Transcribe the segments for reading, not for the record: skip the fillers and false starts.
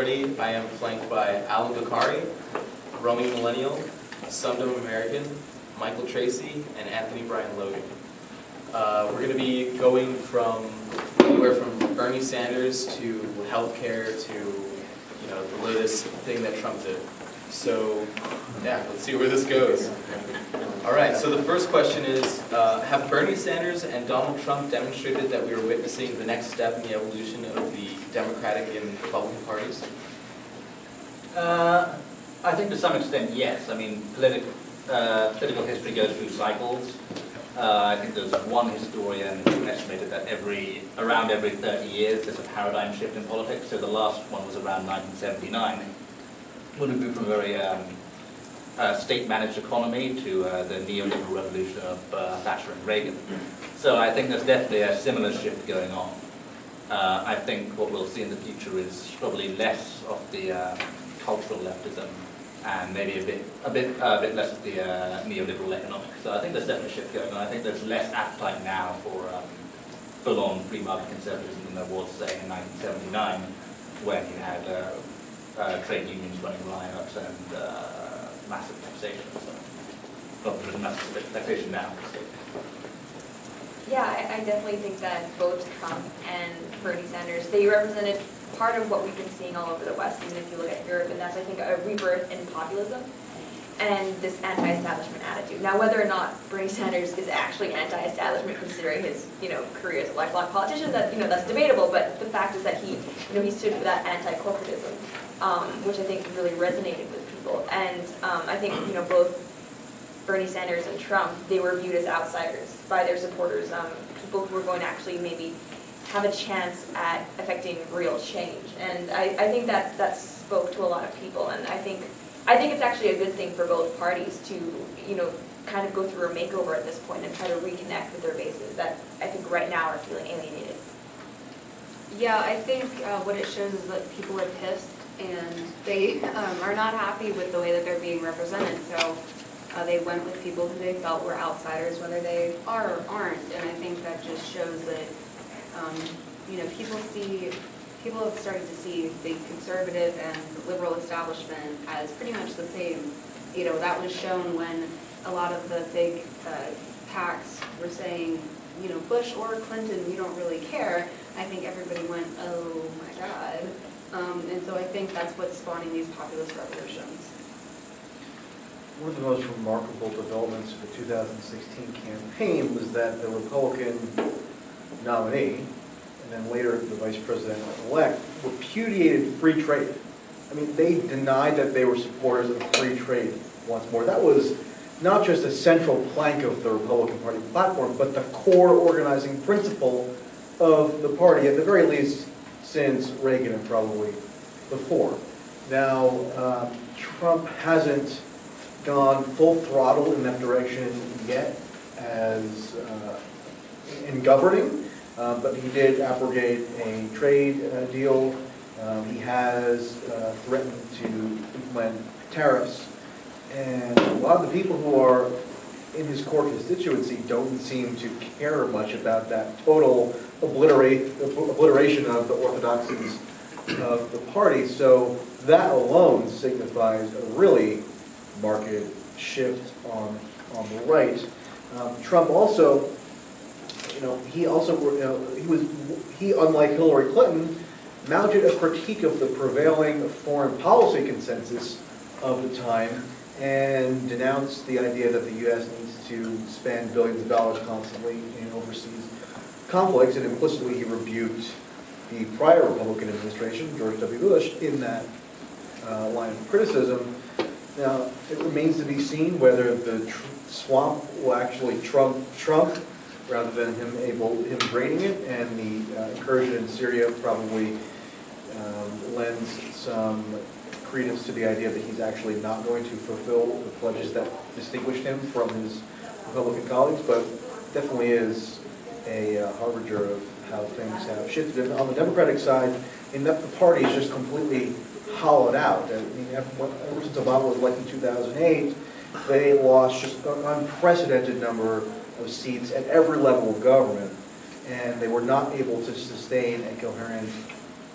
everybody. I am flanked by Allum Bokhari, roaming Millennial, Sundom American, Michael Tracey, and Anthony Brian Logan. We're going to be going from anywhere from Bernie Sanders to healthcare to the latest thing that Trump did. So yeah, let's see where this goes. All right, so the first question is, have Bernie Sanders and Donald Trump demonstrated that we are witnessing the next step in the evolution of the Democratic and Republican parties? I think to some extent, yes. I mean, political history goes through cycles. I think there's one historian who estimated that around every 30 years there's a paradigm shift in politics. So the last one was around 1979, when we moved from a very state-managed economy to the neoliberal revolution of Thatcher and Reagan. So I think there's definitely a similar shift going on. I think what we'll see in the future is probably less of the cultural leftism and maybe a bit less of the neoliberal economics. So I think there's definitely a shift going on. I think there's less appetite now for full-on free market conservatism than there was, say, in 1979, when you had trade unions running riots and massive taxation. So, well, there's massive taxation now. So. Yeah, I definitely think that both Trump and Bernie Sanders, they represented part of what we've been seeing all over the West, even if you look at Europe, and that's, I think, a rebirth in populism and this anti-establishment attitude. Now, whether or not Bernie Sanders is actually anti-establishment, considering his, career as a lifelong politician, that's debatable. But the fact is that he stood for that anti-corporatism, which I think really resonated with people. And I think, both Bernie Sanders and Trump, they were viewed as outsiders by their supporters, people who were going to actually maybe have a chance at affecting real change. And I think that spoke to a lot of people. And I think it's actually a good thing for both parties to, kind of go through a makeover at this point and try to reconnect with their bases that I think right now are feeling alienated. Yeah, I think what it shows is that people are pissed and they are not happy with the way that they're being represented. So they went with people who they felt were outsiders, whether they are or aren't. And I think that just shows that people have started to see the conservative and liberal establishment as pretty much the same. That was shown when a lot of the big PACs were saying, Bush or Clinton, we don't really care. I think everybody went, oh my God. And so I think that's what's spawning these populist revolutions. One of the most remarkable developments of the 2016 campaign was that the Republican nominee, and then later the vice president-elect, repudiated free trade. I mean, they denied that they were supporters of free trade once more. That was not just a central plank of the Republican Party platform, but the core organizing principle of the party, at the very least since Reagan and probably before. Now, Trump hasn't gone full throttle in that direction yet as in governing, but he did abrogate a trade deal. He has threatened to implement tariffs, and a lot of the people who are in his core constituency don't seem to care much about that total obliteration of the orthodoxies of the party. So that alone signifies a really marked shift on the right. Trump also, he unlike Hillary Clinton, mounted a critique of the prevailing foreign policy consensus of the time and denounced the idea that the U.S. needs to spend billions of dollars constantly in overseas conflicts, and implicitly he rebuked the prior Republican administration, George W. Bush, in that line of criticism. Now, it remains to be seen whether the swamp will actually trump Trump rather than him draining it, and the incursion in Syria probably lends some credence to the idea that he's actually not going to fulfill the pledges that distinguished him from his Republican colleagues, but definitely is a harbinger of how things have shifted. And on the Democratic side, in that the party is just completely hollowed out. I mean, ever since Obama was elected in 2008, they lost just an unprecedented number of seats at every level of government, and they were not able to sustain a coherent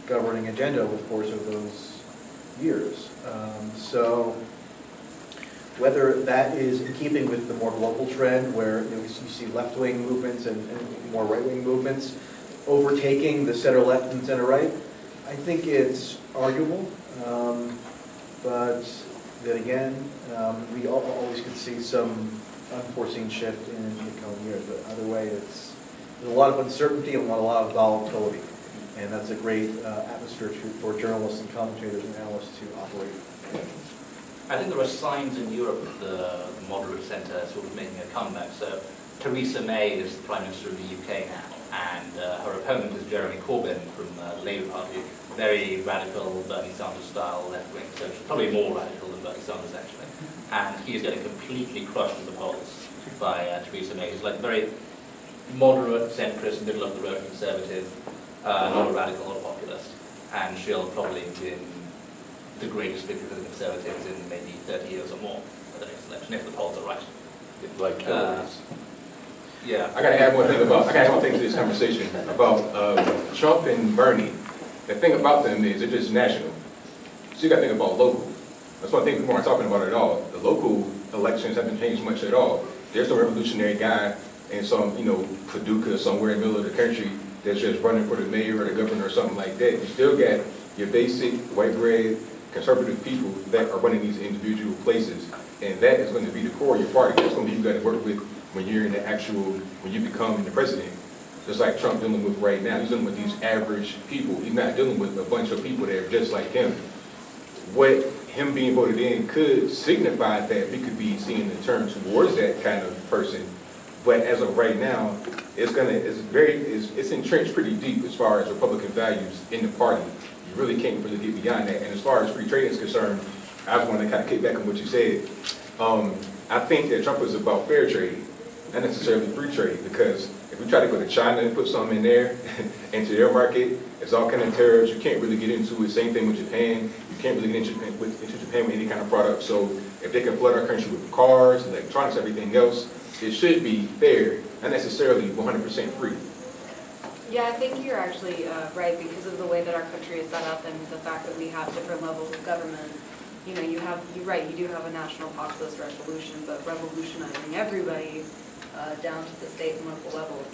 governing agenda over the course of those years. So whether that is in keeping with the more global trend where you see left-wing movements and more right-wing movements overtaking the center-left and center-right, I think it's arguable. But then again, we always could see some unforeseen shift in the coming years. But either way, there's a lot of uncertainty and a lot of volatility. And that's a great atmosphere for journalists and commentators and analysts to operate in. I think there are signs in Europe of the moderate centre sort of making a comeback. So Theresa May is the Prime Minister of the UK now, and her opponent is Jeremy Corbyn from the Labour Party, very radical Bernie Sanders style left wing, so she's probably more radical than Bernie Sanders actually. And he's getting completely crushed in the polls by Theresa May, who's like a very moderate, centrist, middle of the road conservative, not a radical, not a populist, and she'll probably win the greatest victory for the Conservatives in maybe 30 years or more at the next election, if the polls are right. Like Yeah. I gotta add one thing to this conversation about Trump and Bernie. The thing about them is they're just national. So you gotta think about local. That's one thing people aren't talking about at all. The local elections haven't changed much at all. There's no revolutionary guy in some, Paducah somewhere in the middle of the country that's just running for the mayor or the governor or something like that. You still got your basic white bread conservative people that are running these individual places, and that is going to be the core of your party. That's going to be who you got to work with when you're in when you become the president. Just like Trump dealing with right now, he's dealing with these average people. He's not dealing with a bunch of people that are just like him. What him being voted in could signify that we could be seeing a turn towards that kind of person. But as of right now, it's entrenched pretty deep as far as Republican values in the party. You really can't really get beyond that. And as far as free trade is concerned, I just want to kind of kick back on what you said. I think that Trump is about fair trade, not necessarily free trade, because if we try to go to China and put something in there, into their market, it's all kind of tariffs. You can't really get into it. Same thing with Japan. You can't really get into Japan with any kind of product. So if they can flood our country with cars, electronics, everything else, it should be fair, not necessarily 100% free. Yeah, I think you're actually right because of the way that our country is set up and the fact that we have different levels of government. You're right, you do have a national populist resolution, but revolutionizing everybody down to the state and local levels,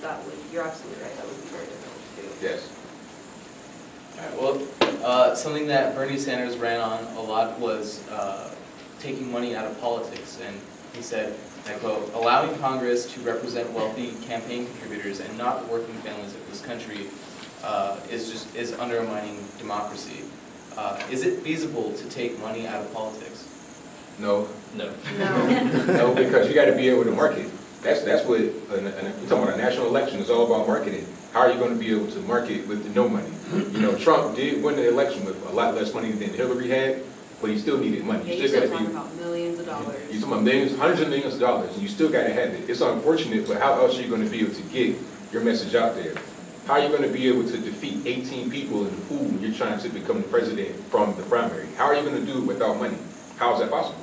you're absolutely right, that would be very difficult to do. Yes. All right, well, something that Bernie Sanders ran on a lot was taking money out of politics, and he said, I quote, allowing Congress to represent wealthy campaign contributors and not working families of this country is undermining democracy. Is it feasible to take money out of politics? No. No. No, because you got to be able to market. That's what you're talking about. A national election is all about marketing. How are you going to be able to market with no money? Trump did win the election with a lot less money than Hillary had, but he still needed money. Yeah, you're still talking about millions of dollars. You're talking about millions, hundreds of millions of dollars, and you still got to have it. It's unfortunate, but how else are you going to be able to get your message out there? How are you going to be able to defeat 18 people in the pool when you're trying to become the president from the primary? How are you going to do it without money? How is that possible?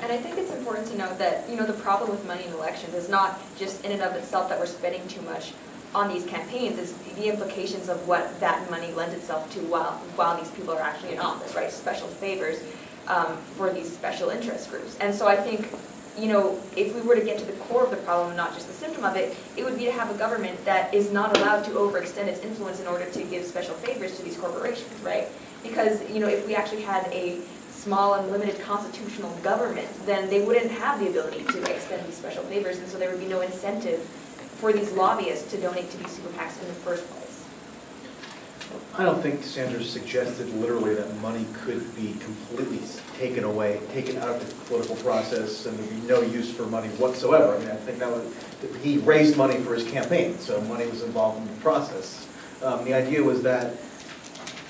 And I think it's important to note that, the problem with money in elections is not just in and of itself that we're spending too much on these campaigns, it's the implications of what that money lends itself to while these people are actually in office, right? Special favors for these special interest groups. And so I think, if we were to get to the core of the problem, not just the symptom of it, it would be to have a government that is not allowed to overextend its influence in order to give special favors to these corporations, right? Because, if we actually had a small and limited constitutional government, then they wouldn't have the ability to extend these special favors, and so there would be no incentive for these lobbyists to donate to these super PACs in the first place. I don't think Sanders suggested literally that money could be completely taken out of the political process, and there'd be no use for money whatsoever. I think he raised money for his campaign, so money was involved in the process. The idea was that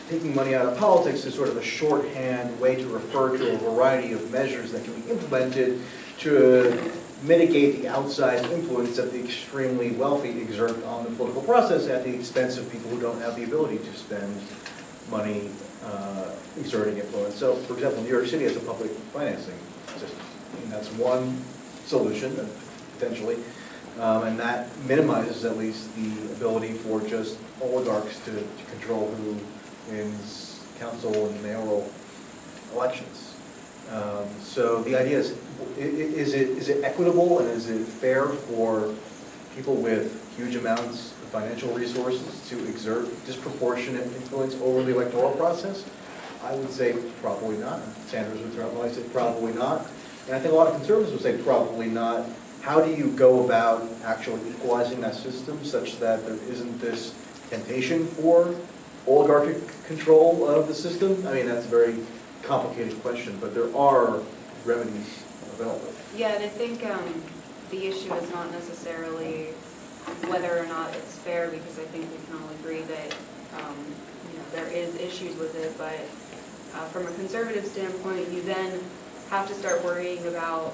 taking money out of politics is sort of a shorthand way to refer to a variety of measures that can be implemented to mitigate the outsized influence that the extremely wealthy exert on the political process at the expense of people who don't have the ability to spend money exerting influence. So, for example, New York City has a public financing system, and that's one solution, potentially, and that minimizes at least the ability for just oligarchs to control who wins council and mayoral elections. So the idea is it equitable and is it fair for people with huge amounts of financial resources to exert disproportionate influence over the electoral process? I would say probably not. Sanders would probably say probably not. And I think a lot of conservatives would say probably not. How do you go about actually equalizing that system such that there isn't this temptation for oligarchic control of the system? I mean, that's a very complicated question, but there are remedies available. Yeah, and I think the issue is not necessarily whether or not it's fair, because I think we can all agree that there is issues with it, but from a conservative standpoint, you then have to start worrying about,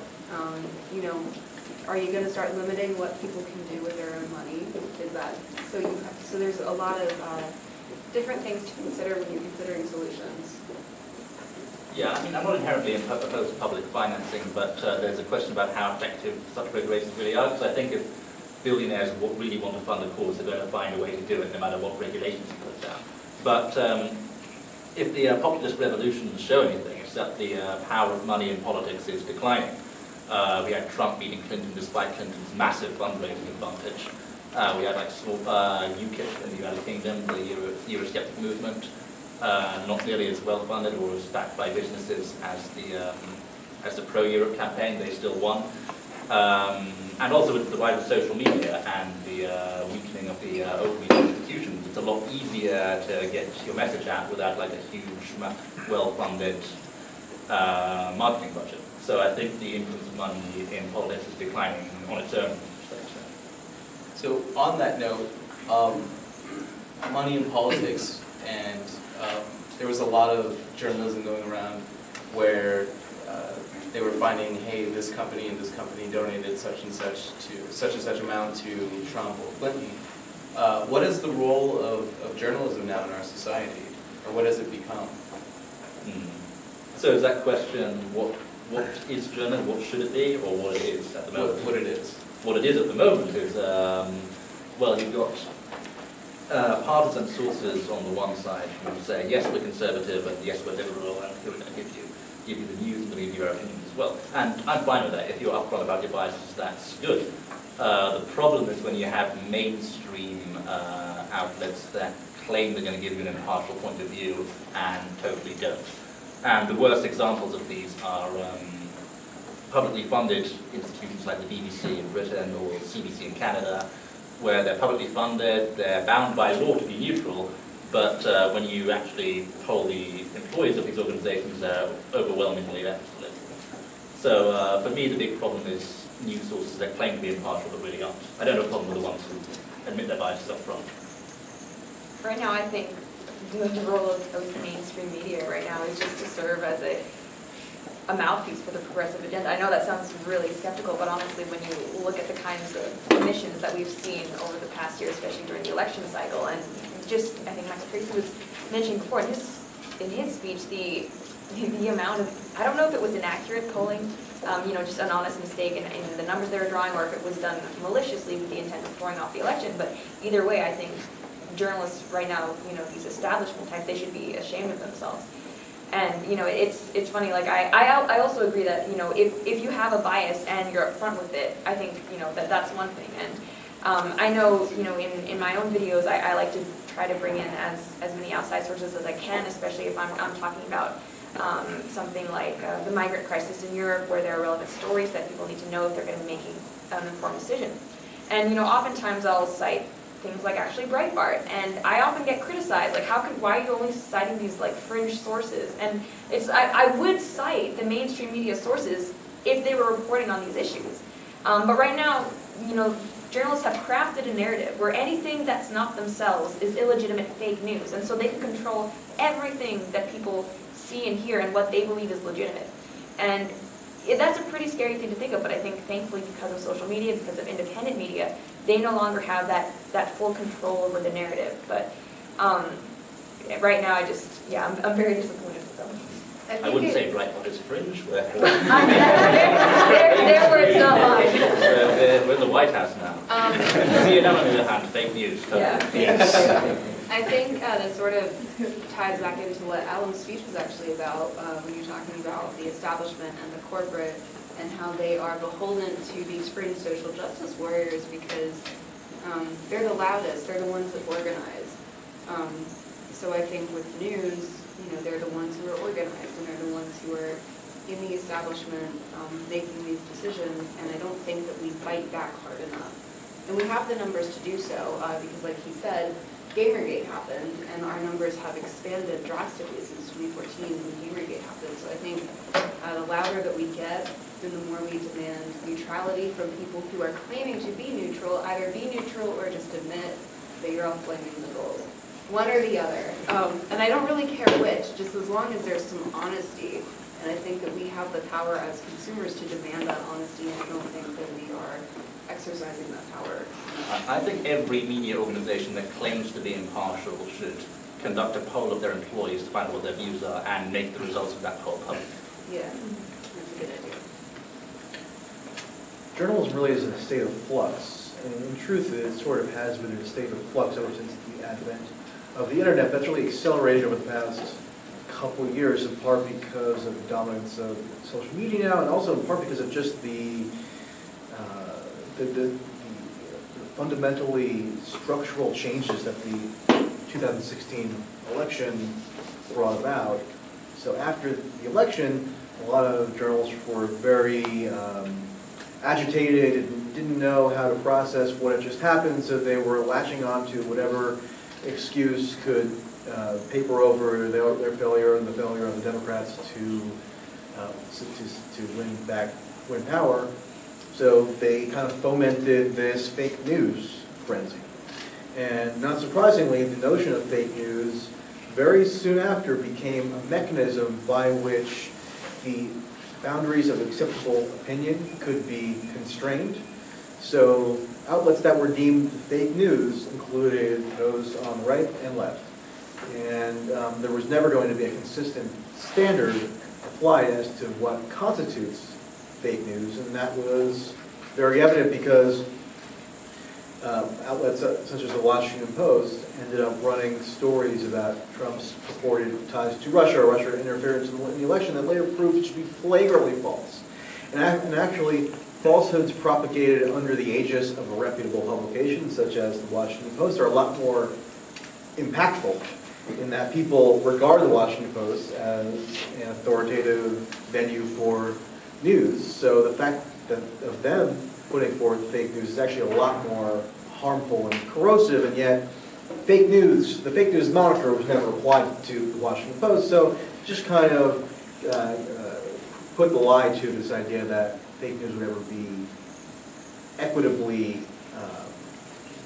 are you going to start limiting what people can do with their own money? Is that so there's a lot of different things to consider when you're considering solutions. Yeah, I mean, I'm not inherently opposed to public financing, but there's a question about how effective such regulations really are, because I think if billionaires really want to fund a cause, they're going to find a way to do it no matter what regulations you put down. But if the populist revolutions show anything, it's that the power of money in politics is declining. We had Trump beating Clinton despite Clinton's massive fundraising advantage. We had like UKIP in the United Kingdom, the Eurosceptic movement, not nearly as well funded or as backed by businesses as the pro-Europe campaign. They still won. And also with the rise of social media and the weakening of the overreach institutions, it's a lot easier to get your message out without like a huge, well-funded marketing budget. So I think the influence of money in politics is declining on its own. So on that note, money in politics, and there was a lot of journalism going around where they were finding, hey, this company and this company donated such and such amount to Trump or Clinton. What is the role of journalism now in our society, or what has it become? So is that question, what is journalism, what should it be, or what it is at the moment? What it is. What it is at the moment is, well, you've got partisan sources on the one side who say, yes, we're conservative, and yes, we're liberal, and we're going to give you the news and believe your opinions as well. And I'm fine with that. If you're upfront about your biases, that's good. The problem is when you have mainstream outlets that claim they're going to give you an impartial point of view and totally don't. And the worst examples of these are publicly funded institutions like the BBC in Britain or CBC in Canada, where they're publicly funded, they're bound by law to be neutral, but when you actually poll the employees of these organizations, they're overwhelmingly left political. So for me, the big problem is news sources that claim to be impartial but really aren't. I don't have a problem with the ones who admit their biases up front. Right now, I think the role of mainstream media right now is just to serve as a mouthpiece for the progressive agenda. I know that sounds really skeptical, but honestly, when you look at the kinds of emissions that we've seen over the past year, especially during the election cycle, and just, I think Michael Tracey was mentioning before in his speech, the amount of, I don't know if it was inaccurate polling, just an honest mistake in the numbers they were drawing, or if it was done maliciously with the intent of throwing off the election, but either way, I think journalists right now, these establishment types, they should be ashamed of themselves. And it's funny. Like I also agree that if you have a bias and you're upfront with it, I think that's one thing. And I know in my own videos I like to try to bring in as many outside sources as I can, especially if I'm talking about something like the migrant crisis in Europe, where there are relevant stories that people need to know if they're going to be making an informed decision. And oftentimes I'll cite things like actually Breitbart, and I often get criticized, like why are you only citing these like fringe sources? And I would cite the mainstream media sources if they were reporting on these issues. But right now, journalists have crafted a narrative where anything that's not themselves is illegitimate fake news, and so they can control everything that people see and hear and what they believe is legitimate. And that's a pretty scary thing to think of, but I think thankfully because of social media, because of independent media, they no longer have that full control over the narrative. But right now, I'm very disappointed with them. I wouldn't say Breitbart is fringe. Their words, not mine. We're in the White House now. CNN, on the other hand, fake news. Yeah. I think that sort of ties back into what Allum's speech was actually about when you're talking about the establishment and the corporate and how they are beholden to these fringe social justice warriors because they're the loudest, they're the ones that organize. So I think with news, they're the ones who are organized and they're the ones who are in the establishment making these decisions, and I don't think that we fight back hard enough. And we have the numbers to do so because, like he said, Gamergate happened, and our numbers have expanded drastically since 2014 when Gamergate happened. So I think the louder that we get, then the more we demand neutrality from people who are claiming to be neutral, either be neutral or just admit that you're all flaming the goals. One or the other. And I don't really care which, just as long as there's some honesty. And I think that we have the power as consumers to demand that honesty, and I don't think that we are exercising that power. I think every media organization that claims to be impartial should conduct a poll of their employees to find out what their views are and make the results of that poll public. Yeah, that's a good idea. Journalism really is in a state of flux, and in truth it sort of has been in a state of flux ever since the advent of the internet. That's really accelerated over the past couple of years, in part because of the dominance of social media now, and also in part because of just the fundamentally structural changes that the 2016 election brought about. So after the election, a lot of journalists were very agitated and didn't know how to process what had just happened, so they were latching on to whatever excuse could paper over their failure and the failure of the Democrats to win power. So they kind of fomented this fake news frenzy. And not surprisingly, the notion of fake news very soon after became a mechanism by which the boundaries of acceptable opinion could be constrained. So outlets that were deemed fake news included those on the right and left. And there was never going to be a consistent standard applied as to what constitutes fake news, and that was very evident because outlets such as the Washington Post ended up running stories about Trump's purported ties to Russia or Russia interference in the election that later proved to be flagrantly false. And actually, falsehoods propagated under the aegis of a reputable publication such as the Washington Post are a lot more impactful in that people regard the Washington Post as an authoritative venue for news. So the fact that of them putting forth fake news is actually a lot more harmful and corrosive, and yet fake news, the fake news moniker was never applied to the Washington Post, so just kind of put the lie to this idea that fake news would ever be equitably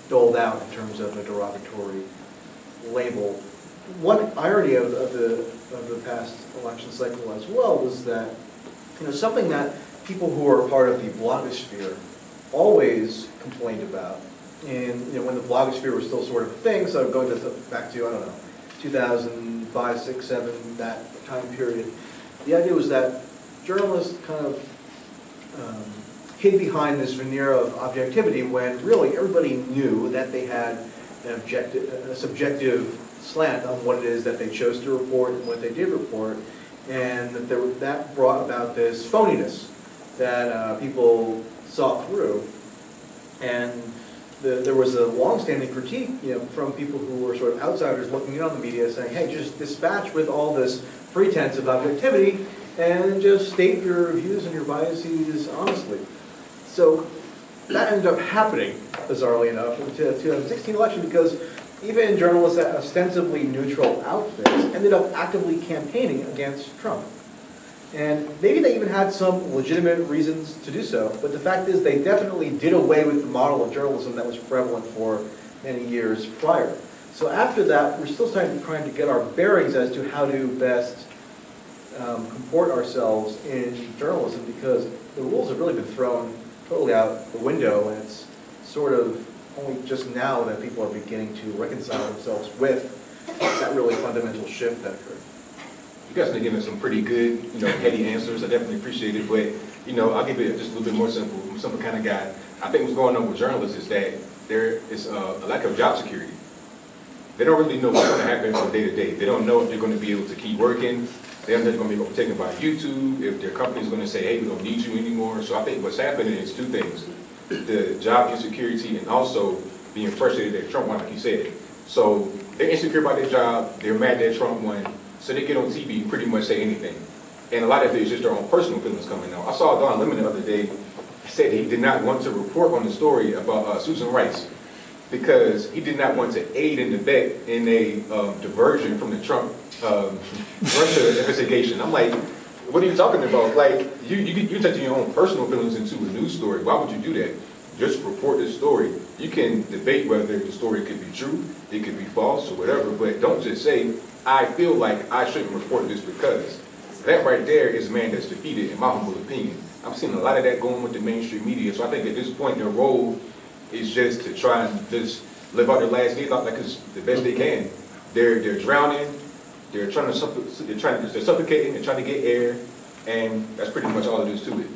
doled out in terms of a derogatory label. One irony of the past election cycle as well was that something that people who are part of the blogosphere always complained about, and when the blogosphere was still sort of a thing, so going back to, I don't know, 2005, 6, 7, that time period, the idea was that journalists kind of hid behind this veneer of objectivity when really everybody knew that they had a subjective slant on what it is that they chose to report and what they did report, and that brought about this phoniness that people saw through. And there was a long-standing critique from people who were sort of outsiders looking in on the media saying, hey, just dispatch with all this pretense of objectivity and just state your views and your biases honestly. So that ended up happening, bizarrely enough, in the 2016 election, because even journalists at ostensibly neutral outfits ended up actively campaigning against Trump. And maybe they even had some legitimate reasons to do so, but the fact is they definitely did away with the model of journalism that was prevalent for many years prior. So after that, we're still trying to get our bearings as to how to best comport ourselves in journalism, because the rules have really been thrown totally out the window, and it's sort of only just now that people are beginning to reconcile themselves with that really fundamental shift that occurred. You guys have been giving some pretty good, heady answers. I definitely appreciate it, but, I'll give it just a little bit more simple. I'm a simple kind of guy. I think what's going on with journalists is that there is a lack of job security. they don't really know what's going to happen from day to day. They don't know if they're going to be able to keep working. They don't know if they're going to be overtaken by YouTube, if their company's going to say, hey, we don't need you anymore. So I think what's happening is two things: the job insecurity and also being frustrated that Trump won, like you said. So they're insecure about their job, they're mad that Trump won, so they get on TV and pretty much say anything. And a lot of it is just their own personal feelings coming out. I saw Don Lemon the other day said he did not want to report on the story about Susan Rice because he did not want to aid and abet in a diversion from the Trump Russia investigation. I'm like, what are you talking about? Like, you're touching your own personal feelings into a news story. Why would you do that? Just report the story. You can debate whether the story could be true, it could be false, or whatever, but don't just say, I feel like I shouldn't report this because. That right there is a man that's defeated, in my humble opinion. I've seen a lot of that going with the mainstream media, so I think at this point their role is just to try and just live out their last days out like it's the best they can. They're drowning, they're suffocating, they're trying to get air, and that's pretty much all it is to it.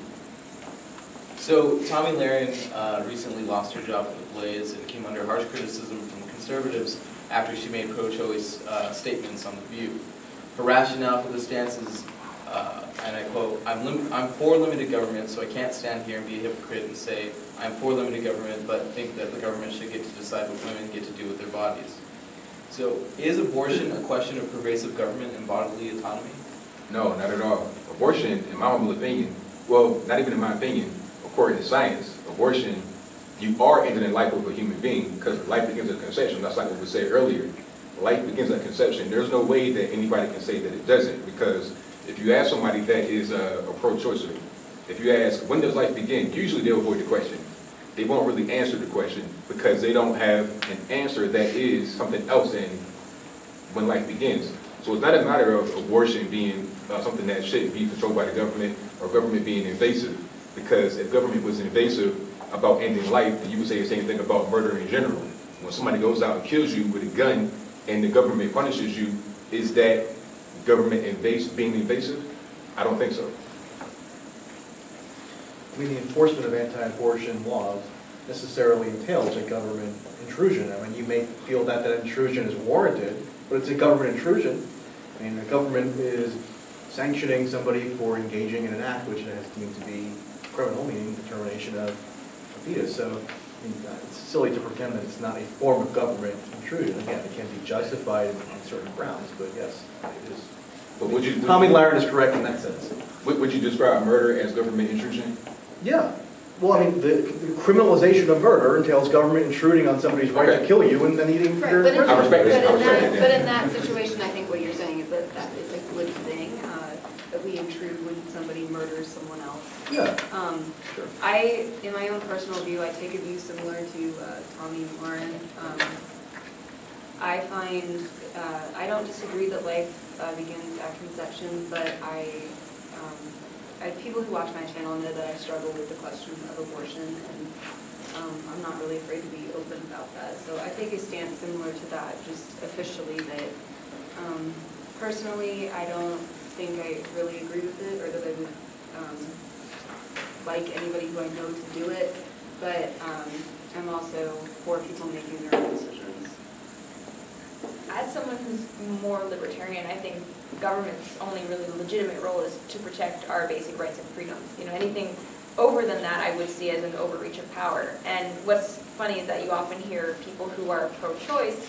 So Tomi Lahren recently lost her job at The Blaze and came under harsh criticism from conservatives after she made pro-choice statements on The View. Her rationale for the stance is, and I quote, I'm for limited government, so I can't stand here and be a hypocrite and say I'm for limited government, but think that the government should get to decide what women get to do with their bodies. So is abortion a question of pervasive government and bodily autonomy? No, not at all. Abortion, in my humble opinion, well, not even in my opinion, according to science, abortion, you are ending the life of a human being because life begins at conception. That's like what we said earlier. Life begins at conception. There's no way that anybody can say that it doesn't, because if you ask somebody that is a pro-choicer, if you ask, when does life begin? Usually they'll avoid the question. They won't really answer the question because they don't have an answer that is something else than when life begins. So it's not a matter of abortion being something that shouldn't be controlled by the government or government being invasive, because if government was invasive about ending life, then you would say the same thing about murder in general. When somebody goes out and kills you with a gun and the government punishes you, is that government being invasive? I don't think so. I mean, the enforcement of anti-abortion laws necessarily entails a government intrusion. I mean, you may feel that that intrusion is warranted, but it's a government intrusion. I mean, the government is sanctioning somebody for engaging in an act which has deemed to be criminal, meaning the termination of a fetus. So I mean, it's silly to pretend that it's not a form of government intrusion. Again, it can be justified on certain grounds, but yes, it is. But would you? Tomi Lahren is correct in that sense. Would you describe murder as government intrusion? Yeah. Well, I mean, the criminalization of murder entails government intruding on somebody's right to kill you and then eating Right, your but in, I respect that. but in that situation, I think what you're saying is that that is a good thing, that we intrude when somebody murders someone else. Yeah. Sure. In my own personal view, I take a view similar to Tomi Lahren. I find, I don't disagree that life begins at conception, but people who watch my channel know that I struggle with the question of abortion, and I'm not really afraid to be open about that. So I take a stance similar to that, just officially that personally I don't think I really agree with it, or that I would like anybody who I know to do it, but I'm also for people making their own decisions. As someone who's more libertarian, I think government's only really legitimate role is to protect our basic rights and freedoms. You know, anything over than that I would see as an overreach of power. And what's funny is that you often hear people who are pro-choice,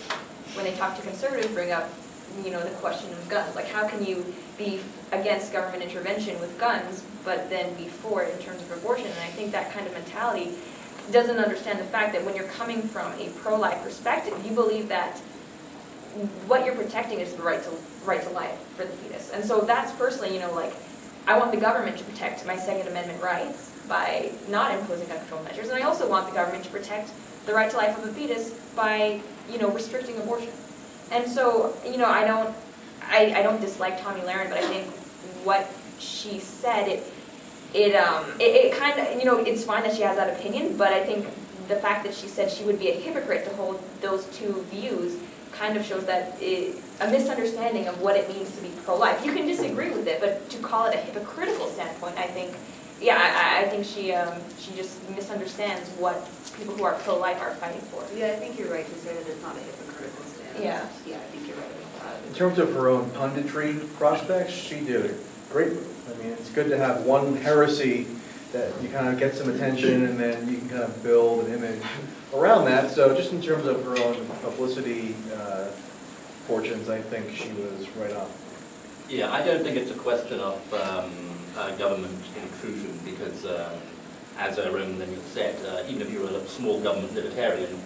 when they talk to conservatives, bring up, you know, the question of guns. Like, how can you be against government intervention with guns, but then be for it in terms of abortion? And I think that kind of mentality doesn't understand the fact that when you're coming from a pro-life perspective, you believe that what you're protecting is the right to life for the fetus. And so that's personally, you know, like, I want the government to protect my Second Amendment rights by not imposing gun control measures, and I also want the government to protect the right to life of a fetus by, you know, restricting abortion. And so, you know, I don't dislike Tomi Lahren, but I think what she said, it kind of, you know, it's fine that she has that opinion, but I think the fact that she said she would be a hypocrite to hold those two views kind of shows that a misunderstanding of what it means to be pro-life. You can disagree with it, but to call it a hypocritical standpoint, I think, yeah, I think she just misunderstands what people who are pro-life are fighting for. Yeah, I think you're right to say that it's not a hypocritical stance. Yeah. Yeah, I think you're right about In that. terms of her own punditry prospects, she did a great move. I mean, it's good to have one heresy that you kind of get some attention and then you can kind of build an image around that. So just in terms of her own publicity fortunes, I think she was right on. Yeah, I don't think it's a question of government intrusion because, as Roman Millennial said, even if you're a small government libertarian,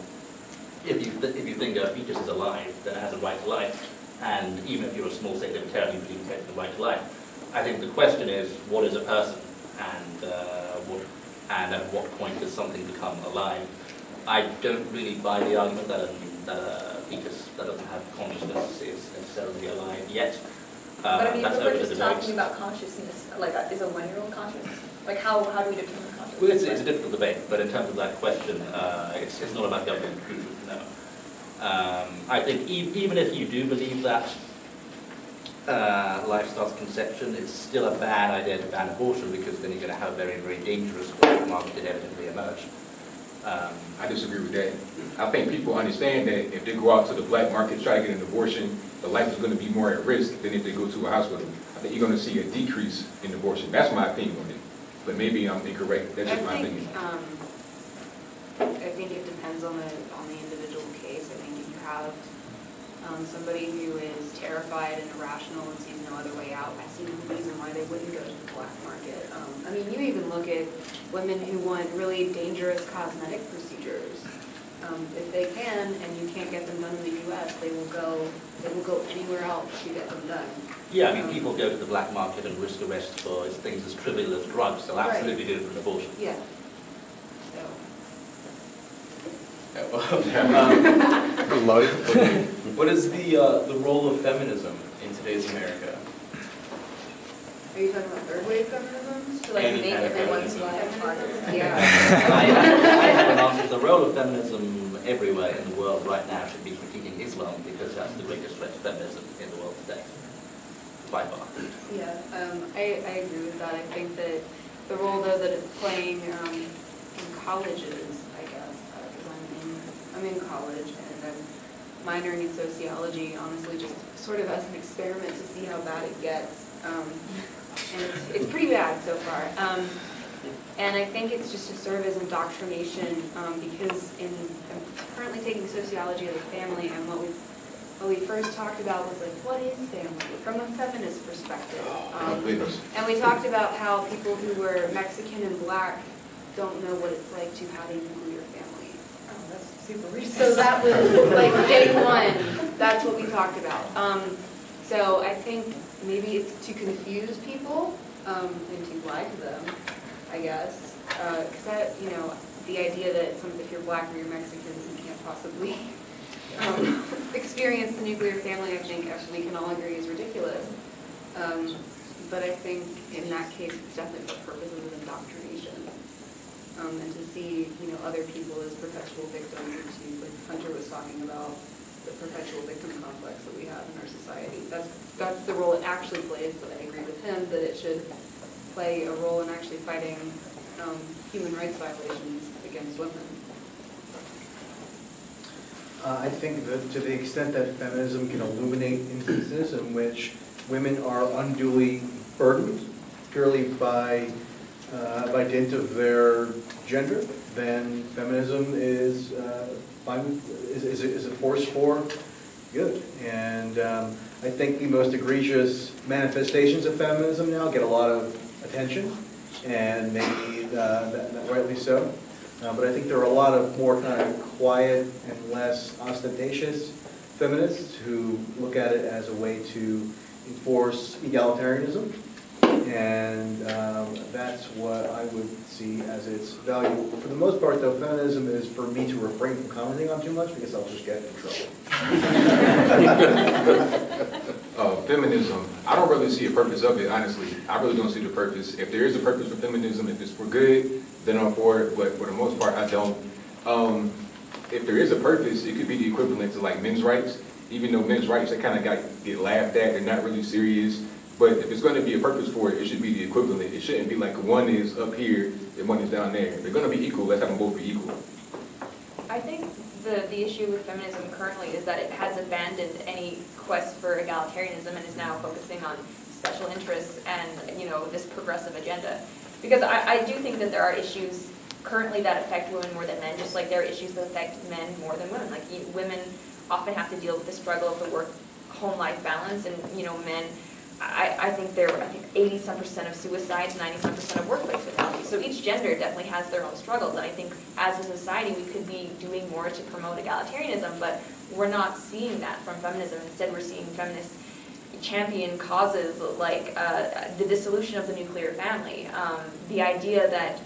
if you think a fetus is alive, then it has a right to life. And even if you're a small state libertarian, you believe in the right to life. I think the question is, what is a person? And at what point does something become alive? I don't really buy the argument that a fetus that doesn't have consciousness is necessarily alive yet. But I mean, That's if we're open to just debate. talking about consciousness, like, is a 1-year-old conscious? Like, how do we determine consciousness? Well, it's a difficult debate, but in terms of that question, it's not about government intrusion, no. I think even if you do believe that life starts conception, it's still a bad idea to ban abortion because then you're going to have a very, very dangerous black market inevitably emerge. I disagree with that. I think people understand that if they go out to the black market, try to get an abortion, the life is going to be more at risk than if they go to a hospital. I think you're going to see a decrease in abortion. That's my opinion on it. But maybe I'm incorrect. That's just my opinion. I think it depends on the individual case. I think if you have somebody who is terrified and irrational and sees no other way out, I see no reason why they wouldn't go to the black market. I mean, you even look at women who want really dangerous cosmetic procedures. If they can, and you can't get them done in the U.S., they will go anywhere else to get them done. Yeah, I mean, people go to the black market and risk arrest for things as trivial as drugs. They'll absolutely do it for an abortion. Yeah. What is the role of feminism in today's America? Are you talking about third wave feminism? To like Any make kind of everyone's feminism. life harder. Yeah. I have an answer. The role of feminism everywhere in the world right now should be critiquing Islam because that's the greatest threat to feminism in the world today, by far. Yeah, I agree with that. I think that the role, though, that it's playing in colleges, I guess, because I'm in college and I'm minoring in sociology, honestly, just sort of as an experiment to see how bad it gets. And it's pretty bad so far. And I think it's just to serve as indoctrination because I'm currently taking sociology of the family, and what we first talked about was like, what is family from a feminist perspective? And we talked about how people who were Mexican and black don't know what it's like to have a nuclear family. Oh, that's super recent. So that was like day one. That's what we talked about. So I think maybe it's to confuse people and to lie to them, I guess. Because that, the idea that if you're black or you're Mexican, you can't possibly experience the nuclear family, I think actually we can all agree is ridiculous. But I think in that case, it's definitely for purposes of indoctrination. And to see, other people as perpetual victims, like Hunter was talking about, the perpetual victim complex that we have in our society. That's the role it actually plays, but I agree with him that it should play a role in actually fighting human rights violations against women. I think that to the extent that feminism can illuminate instances in which women are unduly burdened purely by dint of their gender, then feminism is a force for good. And I think the most egregious manifestations of feminism now get a lot of attention, and maybe that rightly so. But I think there are a lot of more kind of quiet and less ostentatious feminists who look at it as a way to enforce egalitarianism. And that's what I would see as its value. For the most part, though, feminism is for me to refrain from commenting on too much because I'll just get in trouble. Feminism, I don't really see a purpose of it, honestly. I really don't see the purpose. If there is a purpose for feminism, if it's for good, then I'm for it, but for the most part, I don't. If there is a purpose, it could be the equivalent to like men's rights, even though men's rights, they kind of get laughed at, they're not really serious. But if it's going to be a purpose for it, it should be the equivalent. It shouldn't be like one is up here and one is down there. They're going to be equal, let's have them both be equal. I think the issue with feminism currently is that it has abandoned any quest for egalitarianism and is now focusing on special interests and, you know, this progressive agenda. Because I do think that there are issues currently that affect women more than men, just like there are issues that affect men more than women. Like women often have to deal with the struggle of the work-home life balance, and, you know, men, I think 80-some% of suicides, 90-some% of workplace fatalities. So each gender definitely has their own struggles, and I think as a society we could be doing more to promote egalitarianism, but we're not seeing that from feminism. Instead, we're seeing feminists champion causes like the dissolution of the nuclear family, the idea that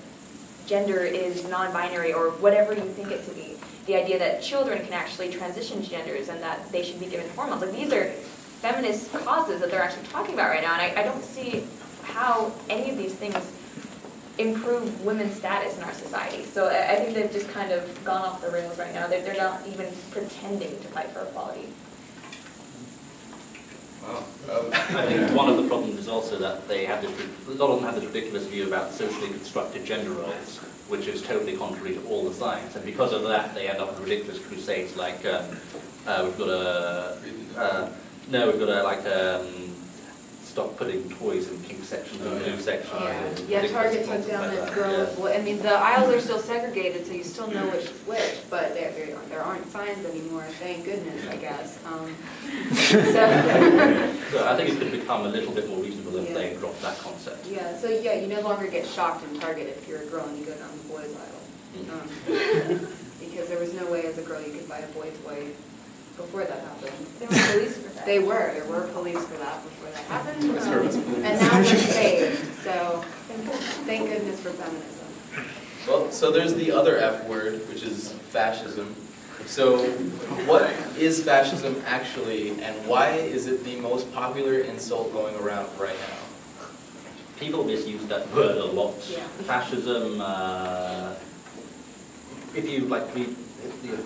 gender is non-binary or whatever you think it to be, the idea that children can actually transition genders and that they should be given hormones. Like, these are feminist causes that they're actually talking about right now, and I don't see how any of these things improve women's status in our society. So I think they've just kind of gone off the rails right now. They're not even pretending to fight for equality. Wow. I think one of the problems is also that they have this, a lot of them have this ridiculous view about socially constructed gender roles, which is totally contrary to all the science. And because of that, they end up with ridiculous crusades like we've got to stop putting toys in pink sections and blue sections. Yeah, Target took down this girl. I mean, the aisles are still segregated, so you still know which is which, but there aren't signs anymore. Thank goodness, I guess. So I think it could become a little bit more reasonable if they drop that concept. Yeah, so yeah, you no longer get shocked in Target if you're a girl and you go down the boys aisle. Because there was no way as a girl you could buy a boy toy before that happened. There were police for that. There were police for that before that happened. And now we're saved, so thank goodness for feminism. Well, so there's the other F word, which is fascism. So what is fascism actually, and why is it the most popular insult going around right now? People misuse that word a lot. Yeah. Fascism, if you read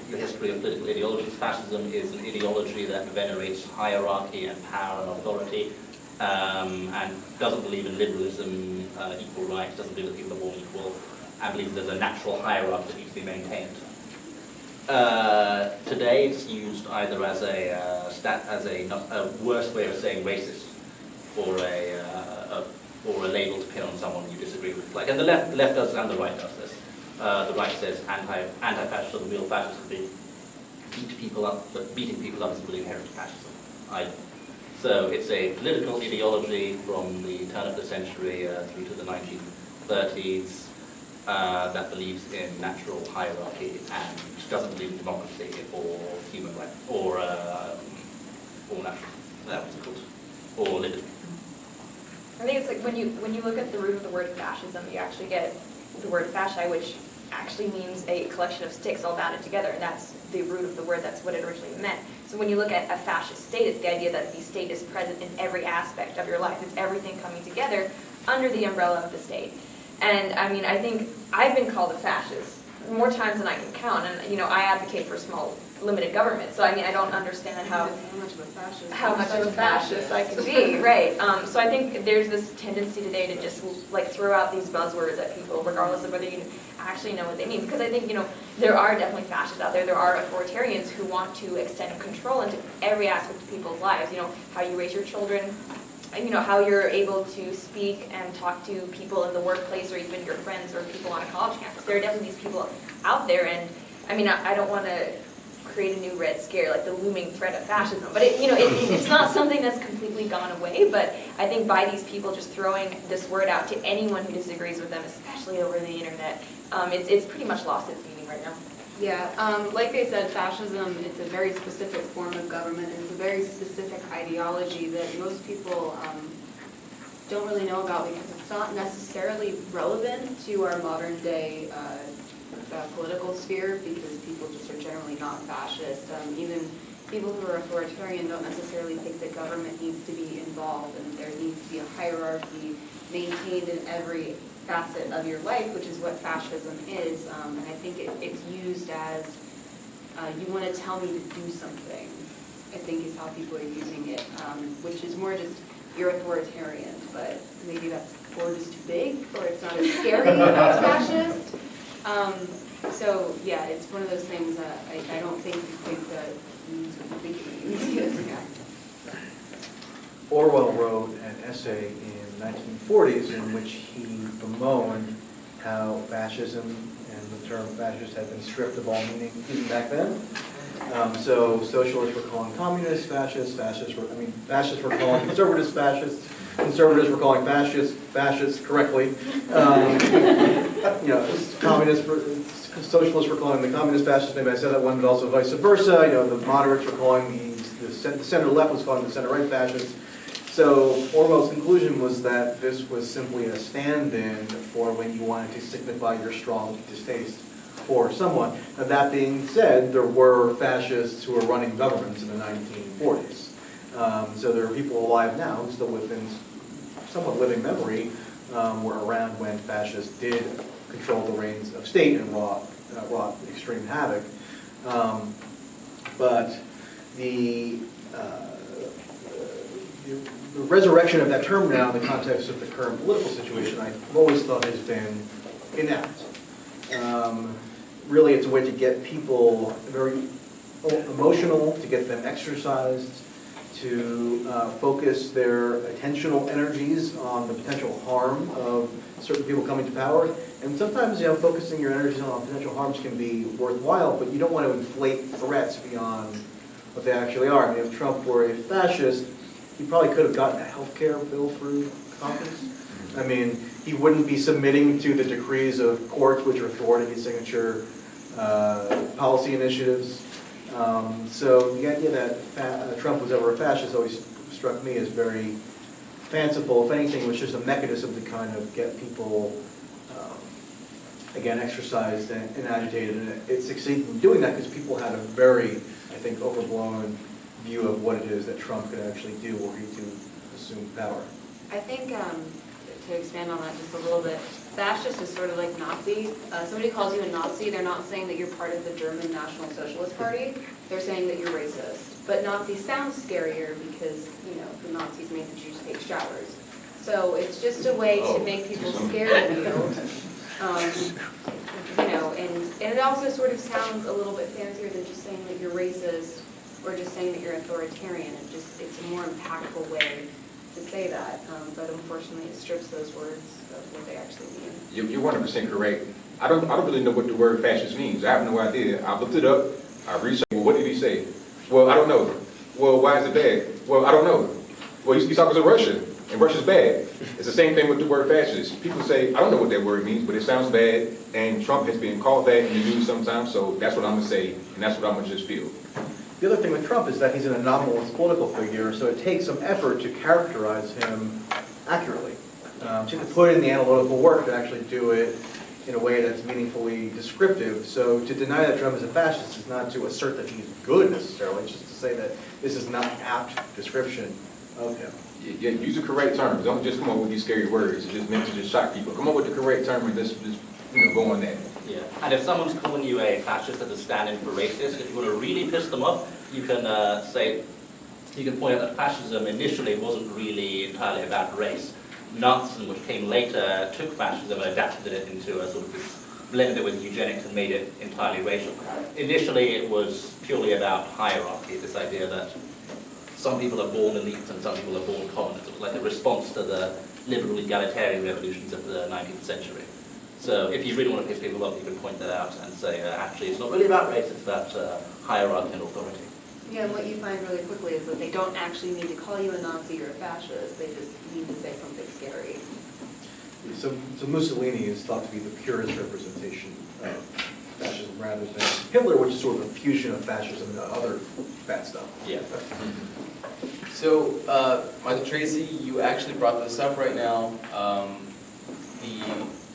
the history of political ideologies, fascism is an ideology that venerates hierarchy and power and authority, and doesn't believe in liberalism, equal rights, doesn't believe that people are all equal, and believes there's a natural hierarchy that needs to be maintained. Today it's used either as a worse way of saying racist, or a label to pin on someone you disagree with. Like, and the left does, and the right does this. The right says anti-fascism, real fascism, beat people up, but beating people up is really inherent to fascism. So it's a political ideology from the turn of the century through to the 1930s that believes in natural hierarchy and doesn't believe in democracy or human rights or or liberty. I think it's like when you look at the root of the word fascism, you actually get the word fasci, which actually means a collection of sticks all bounded together, and that's the root of the word. That's what it originally meant. So when you look at a fascist state, it's the idea that the state is present in every aspect of your life. It's everything coming together under the umbrella of the state. And I mean, I think I've been called a fascist more times than I can count, and I advocate for small, limited government. So I mean, I don't understand how much of a fascist I could be, right? So I think there's this tendency today to just like throw out these buzzwords at people, regardless of whether you actually know what they mean. Because I think there are definitely fascists out there. There are authoritarians who want to extend control into every aspect of people's lives. How you raise your children. How you're able to speak and talk to people in the workplace or even your friends or people on a college campus. There are definitely these people out there, and I mean, I don't want to create a new red scare, like the looming threat of fascism, but it's not something that's completely gone away, but I think by these people just throwing this word out to anyone who disagrees with them, especially over the internet, it's pretty much lost its meaning right now. Yeah, like they said, fascism, it's a very specific form of government, and it's a very specific ideology that most people don't really know about because it's not necessarily relevant to our modern day political sphere, because people just are generally not fascist. Even people who are authoritarian don't necessarily think that government needs to be involved and there needs to be a hierarchy maintained in every facet of your life, which is what fascism is. And I think it's used as, you want to tell me to do something, I think is how people are using it, which is more just, you're authoritarian, but maybe that's word is too big, or it's not as scary as fascist. So yeah, it's one of those things that I I don't think that means what you think it means. Orwell wrote an essay in the 1940s in which he bemoaned how fascism and the term fascist had been stripped of all meaning even back then. So socialists were calling communists fascists, fascists were calling conservatives fascists, conservatives were calling fascists correctly. Socialists were calling the communist fascists, maybe I said that one, but also vice versa. The moderates were calling the center left was calling the center right fascists. So Orwell's conclusion was that this was simply a stand-in for when you wanted to signify your strong distaste for someone. Now, that being said, there were fascists who were running governments in the 1940s. So there are people alive now who still within somewhat living memory were around when fascists did control the reins of state and wrought extreme havoc. But the resurrection of that term now in the context of the current political situation, I've always thought has been inept. Really, it's a way to get people very emotional, to get them exercised, to focus their attentional energies on the potential harm of certain people coming to power. And sometimes, focusing your energies on potential harms can be worthwhile, but you don't want to inflate threats beyond what they actually are. I mean, if Trump were a fascist, he probably could have gotten a health care bill through Congress. I mean, he wouldn't be submitting to the decrees of courts which are thwarting his signature policy initiatives. So the idea that Trump was ever a fascist always struck me as very fanciful. If anything, it was just a mechanism to kind of get people, again, exercised and agitated. And it succeeded in doing that because people had a very, I think, overblown view of what it is that Trump could actually do were he to assume power. I think, to expand on that just a little bit, fascist is sort of like Nazi. Somebody calls you a Nazi, they're not saying that you're part of the German National Socialist Party, they're saying that you're racist. But Nazi sounds scarier because, the Nazis made the Jews take showers. So it's just a way to make people scared of you. And it also sort of sounds a little bit fancier than just saying that you're racist or just saying that you're authoritarian. It's a more impactful way to say that, but unfortunately it strips those words of what they actually mean. You're 100% correct. I don't really know what the word fascist means. I have no idea. I looked it up. I researched. Well, what did he say? Well, I don't know. Well, why is it bad? Well, I don't know. Well, he's talking to Russia, and Russia's bad. It's the same thing with the word fascist. People say, I don't know what that word means, but it sounds bad, and Trump has been called that in the news sometimes, so that's what I'm going to say, and that's what I'm going to just feel. The other thing with Trump is that he's an anomalous political figure, so it takes some effort to characterize him accurately. So you have to put in the analytical work to actually do it in a way that's meaningfully descriptive. So to deny that Trump is a fascist is not to assert that he's good necessarily, it's just to say that this is not an apt description of him. Yeah, use the correct terms. Don't just come up with these scary words. It's just meant to just shock people. Come up with the correct term and just go on that. Yeah, and if someone's calling you a fascist that is standing for racist, if you want to really piss them off, you can point out that fascism initially wasn't really entirely about race. Nazism, which came later, took fascism and adapted it into a sort of blended it with eugenics and made it entirely racial. Initially, it was purely about hierarchy, this idea that some people are born elites and some people are born commoners. It was like a response to the liberal egalitarian revolutions of the 19th century. So if you really want to piss people off, you can point that out and say, actually, it's not really about race, it's about hierarchy and authority. Yeah, and what you find really quickly is that they don't actually need to call you a Nazi or a fascist, they just need to say something scary. So Mussolini is thought to be the purest representation of fascism rather than Hitler, which is sort of a fusion of fascism and other bad stuff. Yeah. So, Michael Tracey, you actually brought this up right now, the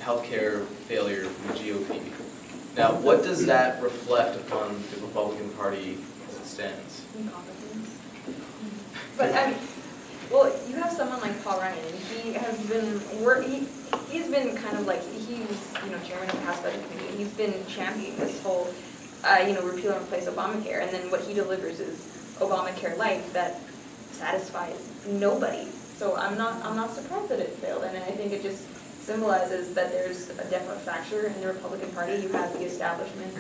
healthcare failure from the GOP. Now, what does that reflect upon the Republican Party as it stands? But well, you have someone like Paul Ryan, and he has been he's been kind of like, he's chairman of the House Budget Committee. He's been championing this whole repeal and replace Obamacare, and then what he delivers is Obamacare Light that satisfies nobody. So I'm not surprised that it failed, and I think it just symbolizes that there's a definite fracture in the Republican Party. You have the establishment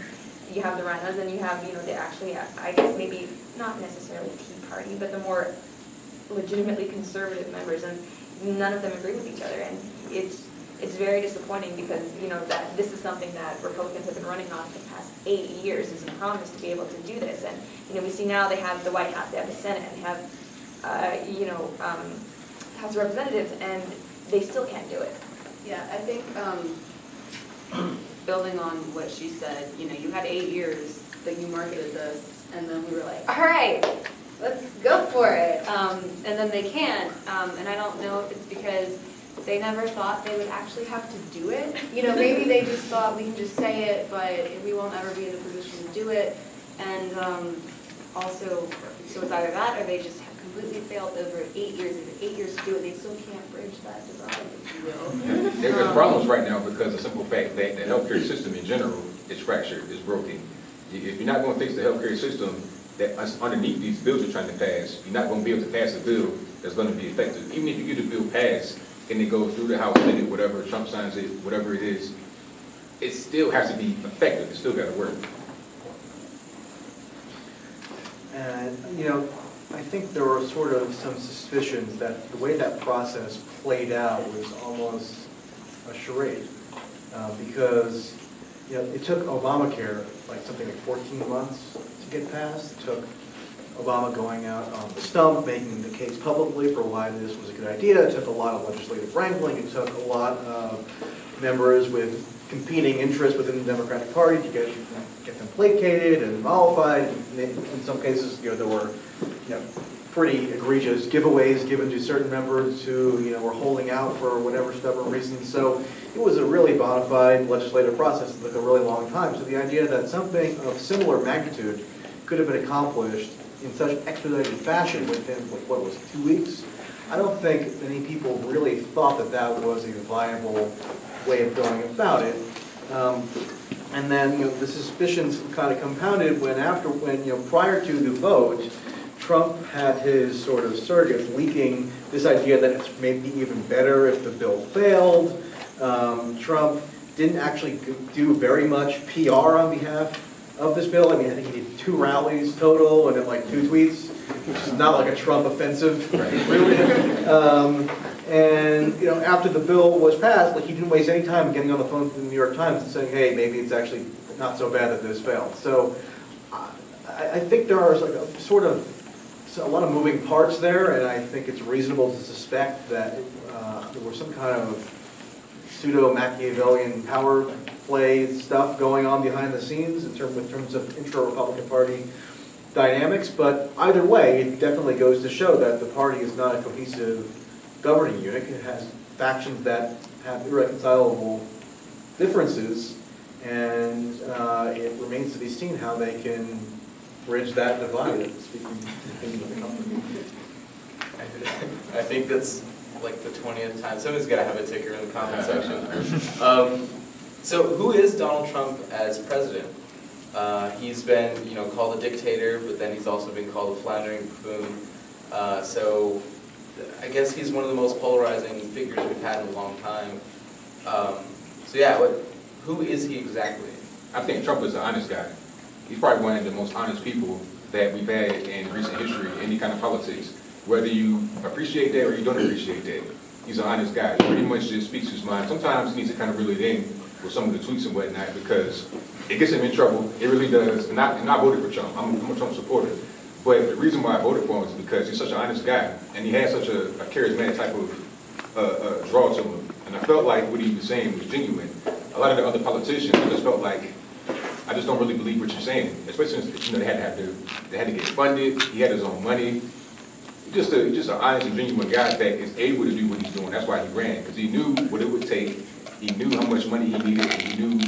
you have the Rhinos, and you have, the actually, I guess maybe not necessarily Tea Party, but the more legitimately conservative members, and none of them agree with each other, and it's very disappointing because, that this is something that Republicans have been running on for the past 8 years as a promise to be able to do this, and, we see now they have the White House, they have the Senate, and they have, House of Representatives, and they still can't do it. Yeah, I think, building on what she said, you had 8 years that you marketed this, and then we were like, all right, let's go for it. And then they can't, and I don't know if it's because they never thought they would actually have to do it. Maybe they just thought we can just say it, but we won't ever be in a position to do it. And also, so it's either that or they just have completely failed over 8 years. If 8 years to do it, they still can't bridge that divide, if you will. There's problems right now because of the simple fact that the healthcare system in general is fractured, is broken. If you're not going to fix the healthcare system, that underneath these bills you're trying to pass, you're not going to be able to pass a bill that's going to be effective. Even if you get a bill passed and it goes through the House, Senate, whatever, Trump signs it, whatever it is, it still has to be effective. It still got to work. And, I think there were sort of some suspicions that the way that process played out was almost a charade. Because, it took Obamacare, like something like 14 months to get passed. It took Obama going out on the stump, making the case publicly for why this was a good idea. It took a lot of legislative wrangling. It took a lot of members with competing interests within the Democratic Party to get them placated and mollified. In some cases, there were pretty egregious giveaways given to certain members who were holding out for whatever stubborn reason. So it was a really bona fide legislative process that took a really long time. So the idea that something of similar magnitude could have been accomplished in such expedited fashion within, what was it, 2 weeks? I don't think many people really thought that that was a viable way of going about it. And then, the suspicions kind of compounded when prior to the vote, Trump had his sort of surrogates leaking this idea that it's maybe even better if the bill failed. Trump didn't actually do very much PR on behalf of this bill. I think he did 2 rallies total and then like 2 tweets, which is not like a Trump offensive, really. And after the bill was passed, he didn't waste any time getting on the phone to the New York Times and saying, hey, maybe it's actually not so bad that this failed. So I think there are a lot of moving parts there, and I think it's reasonable to suspect that there was some kind of pseudo-Machiavellian power play stuff going on behind the scenes in terms of intra-Republican Party dynamics. But either way, it definitely goes to show that the party is not a cohesive governing unit. It has factions that have irreconcilable differences, and it remains to be seen how they can bridge that divide. I think that's like the 20th time. Someone's got to have a ticker in the comment section. So who is Donald Trump as president? He's been, called a dictator, but then he's also been called a floundering buffoon. So I guess he's one of the most polarizing figures we've had in a long time. Who is he exactly? I think Trump is an honest guy. He's probably one of the most honest people that we've had in recent history, any kind of politics. Whether you appreciate that or you don't appreciate that, he's an honest guy. He pretty much just speaks his mind. Sometimes he needs to kind of reel it in with some of the tweets and whatnot because it gets him in trouble. It really does. And I voted for Trump. I'm a Trump supporter. But the reason why I voted for him is because he's such an honest guy, and he has such a charismatic type of draw to him. And I felt like what he was saying was genuine. A lot of the other politicians, I just felt like, I just don't really believe what you're saying. Especially since they had to get funded. He had his own money. Just an honest and genuine guy that is able to do what he's doing. That's why he ran, because he knew what it would take. He knew how much money he needed, and he knew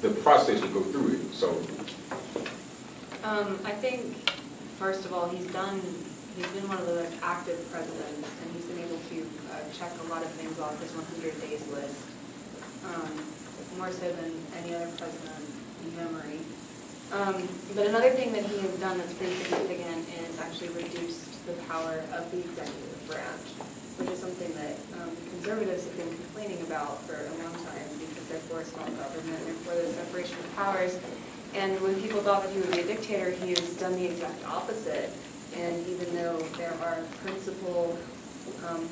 the process to go through it. So, I think first of all, he's been one of the most active presidents, and he's been able to check a lot of things off his 100 days list, more so than any other president in memory. But another thing that he has done that's pretty significant is actually reduced the power of the executive branch, which is something that conservatives have been complaining about for a long time because they're for small government and for the separation of powers. And when people thought that he would be a dictator, he has done the exact opposite. And even though there are principal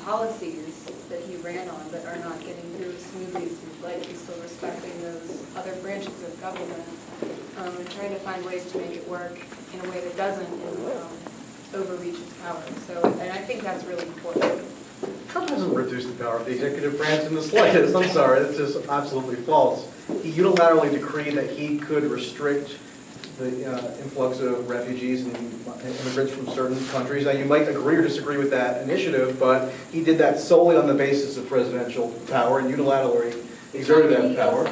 policies that he ran on that are not getting through as smoothly as he'd like, he's still respecting those other branches of government and trying to find ways to make it work in a way that doesn't overreach his power. So, and I think that's really important. Trump hasn't reduced the power of the executive branch in the slightest. I'm sorry, that's just absolutely false. He unilaterally decreed that he could restrict the influx of refugees and immigrants from certain countries. Now, you might agree or disagree with that initiative, but he did that solely on the basis of presidential power and unilaterally exerted that power.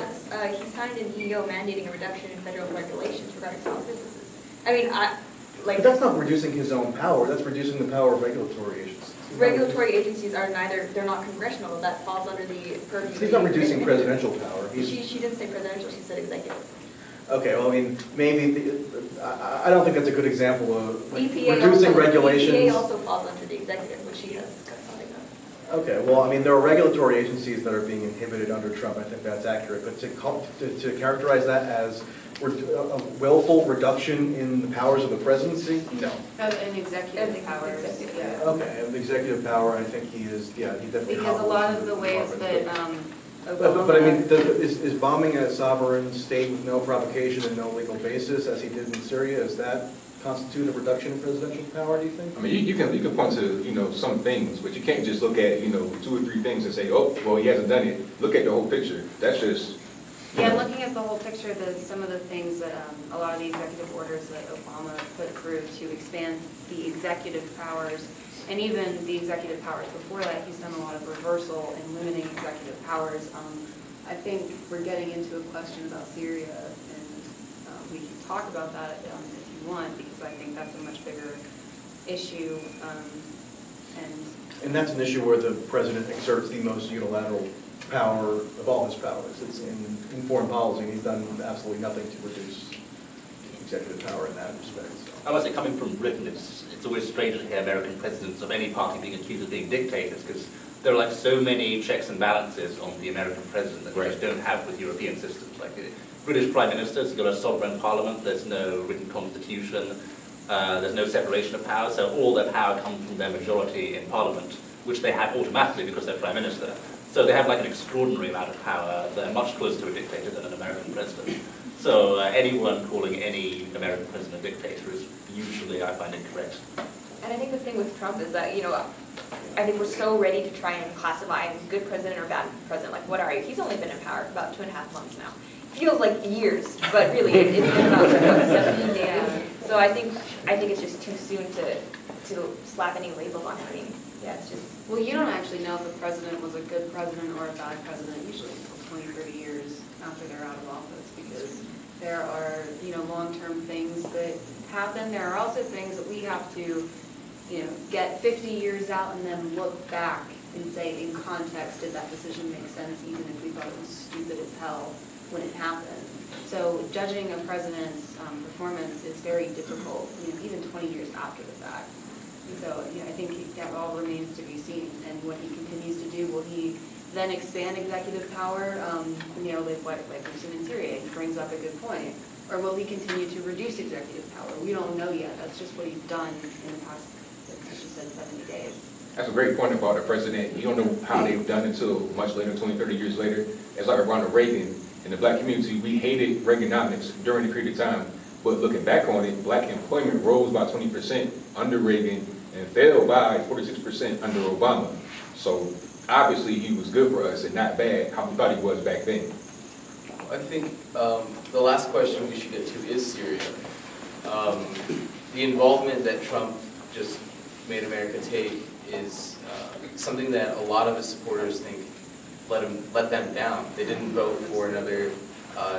He signed an EO mandating a reduction in federal regulations regarding small businesses. I mean, But that's not reducing his own power, that's reducing the power of regulatory agencies. regulatory agencies are neither, they're not congressional, that falls under the purview. He's not reducing presidential power. She didn't say presidential, she said executive. Okay, well, I mean, maybe, I don't think that's a good example of EPA reducing regulations. EPA also falls under the executive, which she has got something on. Okay, well, I mean, there are regulatory agencies that are being inhibited under Trump, I think that's accurate, but to characterize that as a willful reduction in the powers of the presidency, no. And executive powers, yeah. Okay, and the executive power, I think he is, yeah, he definitely. Because a lot of the ways that But I mean, is bombing a sovereign state with no provocation and no legal basis, as he did in Syria, does that constitute a reduction in presidential power, do you think? I mean, you can point to, some things, but you can't just look at, 2 or 3 things and say, oh, well, he hasn't done it. Look at the whole picture. That's just... Yeah, looking at the whole picture, some of the things that, a lot of the executive orders that Obama put through to expand the executive powers, and even the executive powers before that, he's done a lot of reversal in limiting executive powers. I think we're getting into a question about Syria, and we can talk about that if you want, because I think that's a much bigger issue. And that's an issue where the president exerts the most unilateral power of all his powers. It's in foreign policy, he's done absolutely nothing to reduce executive power in that respect. So. I must say, coming from Britain, it's always strange to hear American presidents of any party being accused of being dictators, because there are like so many checks and balances on the American president that we just don't have with European systems. Like the British Prime Minister's got a sovereign parliament, there's no written constitution, there's no separation of powers, so all their power comes from their majority in parliament, which they have automatically because they're Prime Minister. So they have like an extraordinary amount of power. They're much closer to a dictator than an American president. So anyone calling any American president a dictator is usually, I find, incorrect. And I think the thing with Trump is that, I think we're so ready to try and classify him as good president or bad president. Like, what are you? He's only been in power for about 2.5 months now. Feels like years, but really it's been about 17 days. So I think it's just too soon to slap any labels on him. I mean, yeah, it's just. Well, you don't actually know if the president was a good president or a bad president usually until 20, 30 years after they're out of office, because there are, long-term things that happen. There are also things that we have to, get 50 years out and then look back and say, in context, did that decision make sense, even if we thought it was stupid as hell when it happened. So judging a president's performance is very difficult, even 20 years after the fact. So I think that all remains to be seen, and what he continues to do, will he then expand executive power, like we've seen in Syria, he brings up a good point, or will he continue to reduce executive power? We don't know yet. That's just what he's done in the past, as you said, 70 days. That's a great point about the president. You don't know how they've done it until much later, 20, 30 years later. It's like Ronald Reagan. In the black community, we hated Reaganomics during the period of time, but looking back on it, black employment rose by 20% under Reagan and fell by 46% under Obama. So obviously he was good for us and not bad how we thought he was back then. I think the last question we should get to is Syria. The involvement that Trump just made America take is something that a lot of his supporters think let them down. They didn't vote for another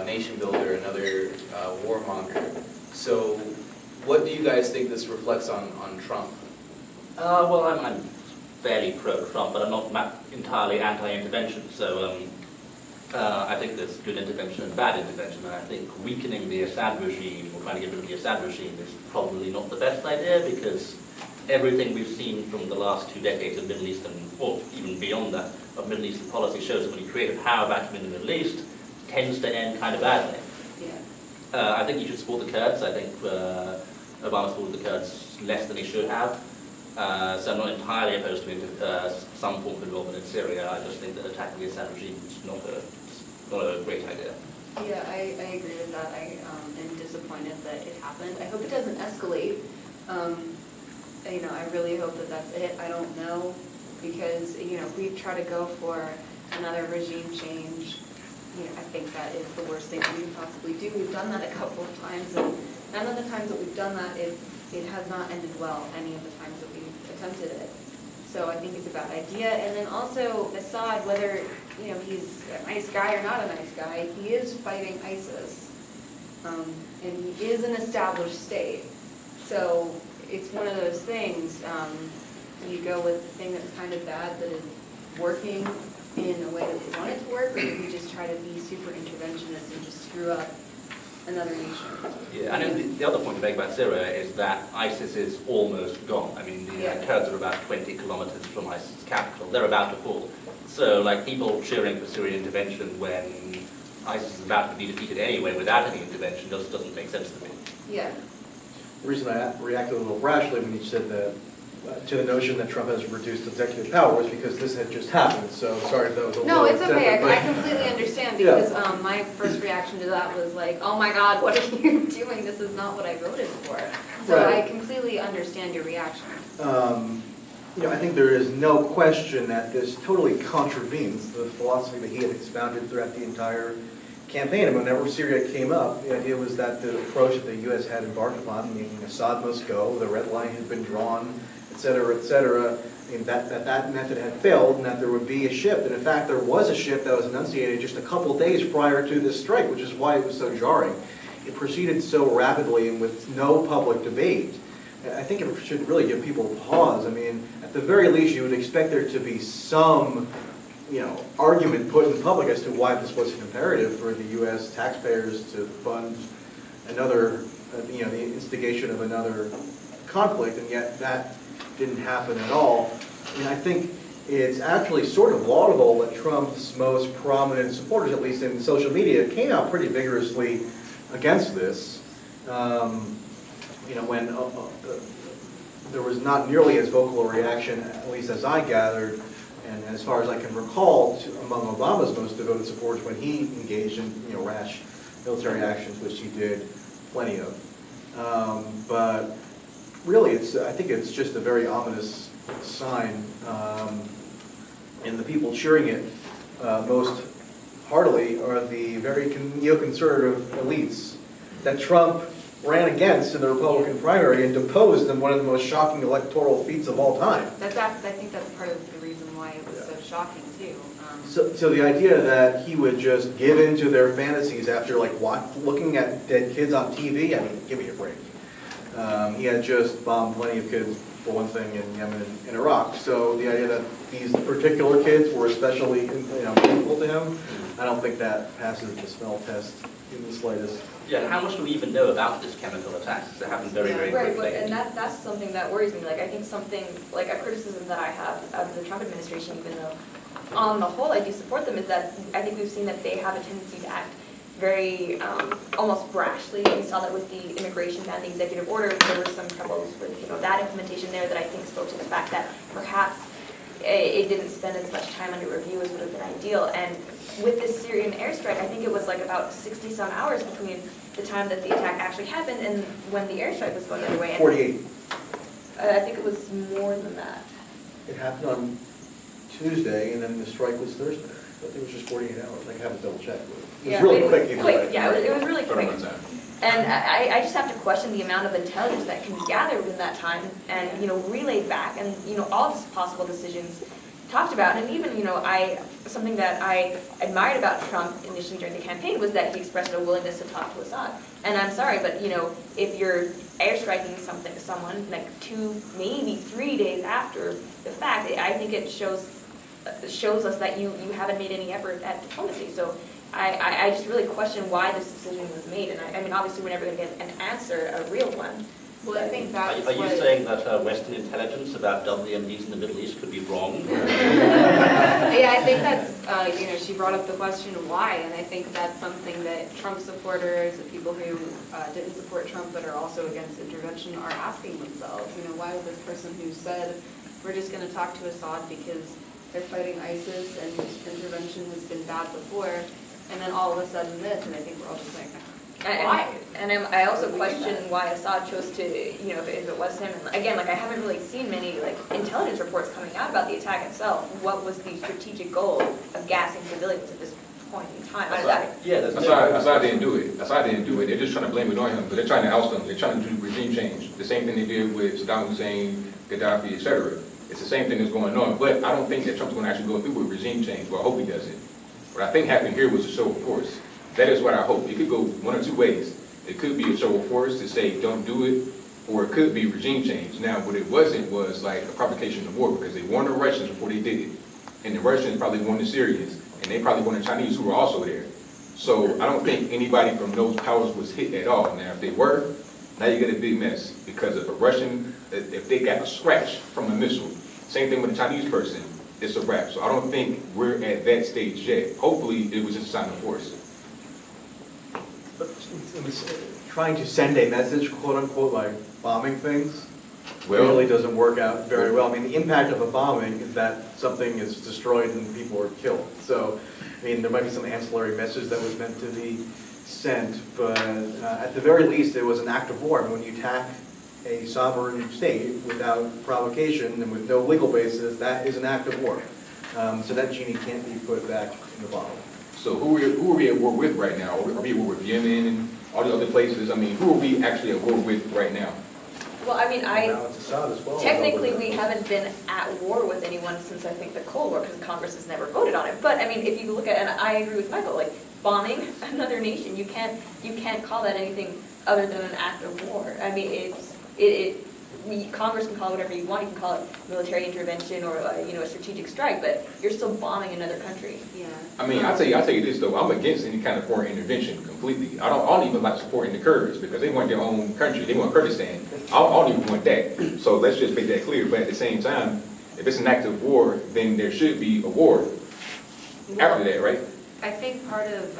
nation builder, another warmonger. So what do you guys think this reflects on Trump? Well, I'm fairly pro-Trump, but I'm not entirely anti-intervention. So I think there's good intervention and bad intervention, and I think weakening the Assad regime, or trying to get rid of the Assad regime, is probably not the best idea, because everything we've seen from the last 2 decades of Middle Eastern, or even beyond that, of Middle Eastern policy shows that when you create a power vacuum in the Middle East, it tends to end kind of badly. Yeah. I think you should support the Kurds. I think Obama supported the Kurds less than he should have. So I'm not entirely opposed to some form of involvement in Syria. I just think that attacking the Assad regime is not a great idea. Yeah, I agree with that. I am disappointed that it happened. I hope it doesn't escalate. I really hope that that's it. I don't know, because, if we try to go for another regime change, I think that is the worst thing that we can possibly do. We've done that a couple of times, and none of the times that we've done that, it has not ended well, any of the times that we've attempted it. So I think it's a bad idea. And then also, Assad, whether he's a nice guy or not a nice guy, he is fighting ISIS, and he is an established state. So it's one of those things, you go with the thing that's kind of bad that is working in a way that we want it to work, or do we just try to be super interventionist and just screw up another nation? Yeah, and the other point to make about Syria is that ISIS is almost gone. I mean, the Kurds are about 20 kilometers from ISIS capital. They're about to fall. So, people cheering for Syrian intervention when ISIS is about to be defeated anyway without any intervention just doesn't make sense to me. Yeah. The reason I reacted a little rashly when you said that, to the notion that Trump has reduced executive power was because this had just happened. So sorry if that was a No, little it's okay. excessive, I completely understand, because my first reaction to that was like, oh my God, what are you doing? This is not what I voted for. So Right. I completely understand your reaction. I think there is no question that this totally contravenes the philosophy that he had expounded throughout the entire campaign. And whenever Syria came up, the idea was that the approach that the U.S. had embarked upon, meaning Assad must go, the red line had been drawn, et cetera, that method had failed, and that there would be a shift. And in fact, there was a shift that was enunciated just a couple days prior to this strike, which is why it was so jarring. It proceeded so rapidly and with no public debate. I think it should really give people pause. I mean, at the very least, you would expect there to be some, argument put in public as to why this was imperative for the U.S. taxpayers to fund another, the instigation of another conflict, and yet that didn't happen at all. I think it's actually sort of laudable that Trump's most prominent supporters, at least in social media, came out pretty vigorously against this. When there was not nearly as vocal a reaction, at least as I gathered, and as far as I can recall, among Obama's most devoted supporters when he engaged in rash military actions, which he did plenty of. But really, I think it's just a very ominous sign, and the people cheering it most heartily are the very neoconservative elites that Trump ran against in the Republican primary and deposed in one of the most shocking electoral feats of all time. I think that's part of the reason why it was so shocking too. So the idea that he would just give in to their fantasies after looking at dead kids on TV, I mean, give me a break. He had just bombed plenty of kids, for one thing, in Yemen and Iraq. So the idea that these particular kids were especially meaningful to him, I don't think that passes the smell test in the slightest. Yeah, how much do we even know about this chemical attack? It happened very, very quickly. Right, and that's something that worries me. I think something, a criticism that I have of the Trump administration, even though on the whole I do support them, is that I think we've seen that they have a tendency to act very almost brashly. We saw that with the immigration ban, the executive order. There were some troubles with that implementation there that I think spoke to the fact that perhaps it didn't spend as much time under review as would have been ideal. And with this Syrian airstrike, I think it was about 60-some hours between the time that the attack actually happened and when the airstrike was going the other way. And 48. I think it was more than that. It happened on Tuesday, and then the strike was Thursday. I think it was just 48 hours. I have to double check. It was really quick either way. Yeah, it was really quick. Turnaround time. And I just have to question the amount of intelligence that can be gathered in that time and, relayed back and, all these possible decisions talked about. And even, something that I admired about Trump initially during the campaign was that he expressed a willingness to talk to Assad. And I'm sorry, but, if you're airstriking someone 2, maybe 3 days after the fact, I think it shows us that you haven't made any effort at diplomacy. So I just really question why this decision was made. And I mean, obviously we're never going to get an answer, a real one. Well, I think Are that's are you what. saying that Western intelligence about WMDs in the Middle East could be wrong? Yeah, I think that's, she brought up the question of why, and I think that's something that Trump supporters, the people who didn't support Trump but are also against intervention are asking themselves. Why would this person who said, we're just going to talk to Assad because they're fighting ISIS and intervention has been bad before, and then all of a sudden this, and I think we're all just like, why? And I also question why Assad chose to, if it was him. And again, I haven't really seen many intelligence reports coming out about the attack itself. What was the strategic goal of gassing civilians at this point in time? Assad didn't do it. Assad didn't do it. They're just trying to blame it on him, but they're trying to oust him. They're trying to do regime change. The same thing they did with Saddam Hussein, Gaddafi, etc. It's the same thing that's going on. But I don't think that Trump's going to actually go through with regime change. Well, I hope he doesn't. What I think happened here was a show of force. That is what I hope. It could go one or two ways. It could be a show of force to say don't do it, or it could be regime change. Now, what it wasn't was like a provocation of war, because they warned the Russians before they did it. And the Russians probably warned the Syrians, and they probably warned the Chinese who were also there. So I don't think anybody from those powers was hit at all. Now, if they were, now you get a big mess, because if a Russian, if they got a scratch from a missile, same thing with a Chinese person, it's a wrap. So I don't think we're at that stage yet. Hopefully, it was just a sign of force. Trying to send a message, quote unquote, like bombing things, Well, really doesn't work out very well. I mean, the impact of a bombing is that something is destroyed and people are killed. So, there might be some ancillary message that was meant to be sent, but at the very least, it was an act of war. When you attack a sovereign state without provocation and with no legal basis, that is an act of war. So that genie can't be put back in the bottle. So who are we at war with right now? Are we at war with Yemen and all the other places? Who are we actually at war with right now? Well, Now it's Assad as well. technically we haven't been at war with anyone since I think the Cold War, because Congress has never voted on it. But if you look at, and I agree with Michael, bombing another nation, you can't call that anything other than an act of war. Congress can call it whatever you want. You can call it military intervention or a strategic strike, but you're still bombing another country. Yeah. I'll tell you this though. I'm against any kind of foreign intervention completely. I don't even like supporting the Kurds, because they want their own country. They want Kurdistan. I don't even want that. So let's just make that clear. But at the same time, if it's an act of war, then there should be a war after that, right? I think part of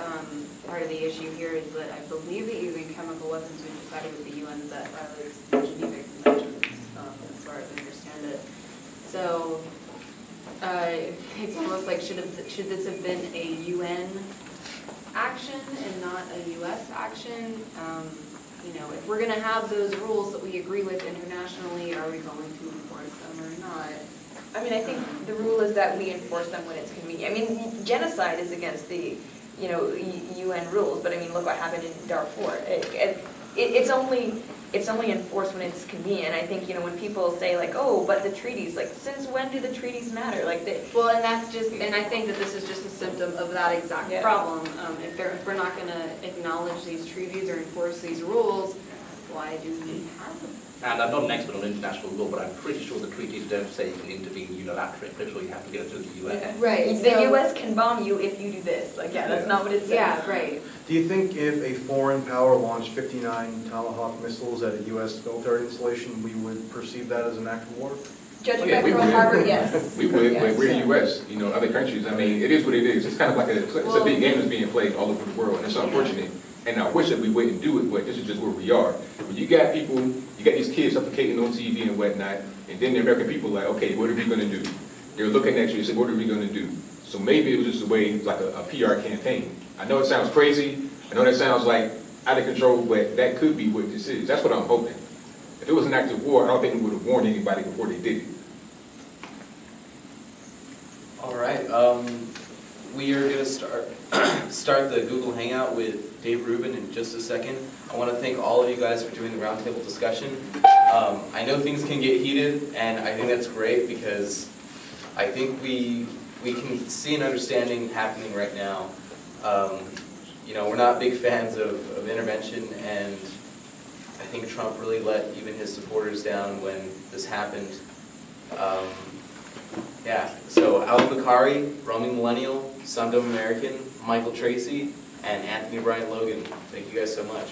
the issue here is that I believe that using chemical weapons was decided with the UN that violates the Geneva Conventions, as far as I understand it. So it's almost like should this have been a UN action and not a US action? If we're going to have those rules that we agree with internationally, are we going to enforce them or not? I think the rule is that we enforce them when it's convenient. Genocide is against the, UN rules, but look what happened in Darfur. It's only enforced when it's convenient. I think, when people say oh, but the treaties, since when do the treaties matter? Well, and I think that this is just a symptom of that exact problem. If we're not going to acknowledge these treaties or enforce these rules, why do we have them? And I'm not an expert on international law, but I'm pretty sure the treaties don't say you can intervene unilaterally. I'm pretty sure you have to go through the UN. Yeah. Right. The US can bomb you if you do this. That's not what it says. Yeah, right. Do you think if a foreign power launched 59 Tomahawk missiles at a U.S. military installation, we would perceive that as an act of war? Judging Yeah, by we Pearl would. Harbor, yes. We would, Yes. but we're the U.S., other countries. It is what it is. It's kind of like it's a big game that's being played all over the world, and it's unfortunate. And I wish that we wouldn't do it, but this is just where we are. When you got people, you got these kids suffocating on TV and whatnot, and then the American people are like, okay, what are we going to do? They're looking at you and say, what are we going to do? So maybe it was just a way, like a PR campaign. I know it sounds crazy. I know that sounds like out of control, but that could be what this is. That's what I'm hoping. If it was an act of war, I don't think we would have warned anybody before they did it. All right, we are going to start the Google Hangout with Dave Rubin in just a second. I want to thank all of you guys for doing the roundtable discussion. I know things can get heated, and I think that's great because I think we can see an understanding happening right now. We're not big fans of intervention, and I think Trump really let even his supporters down when this happened. So Allum Bokhari, Roaming Millennial, Sundom American, Michael Tracey, and Anthony Brian Logan. Thank you guys so much.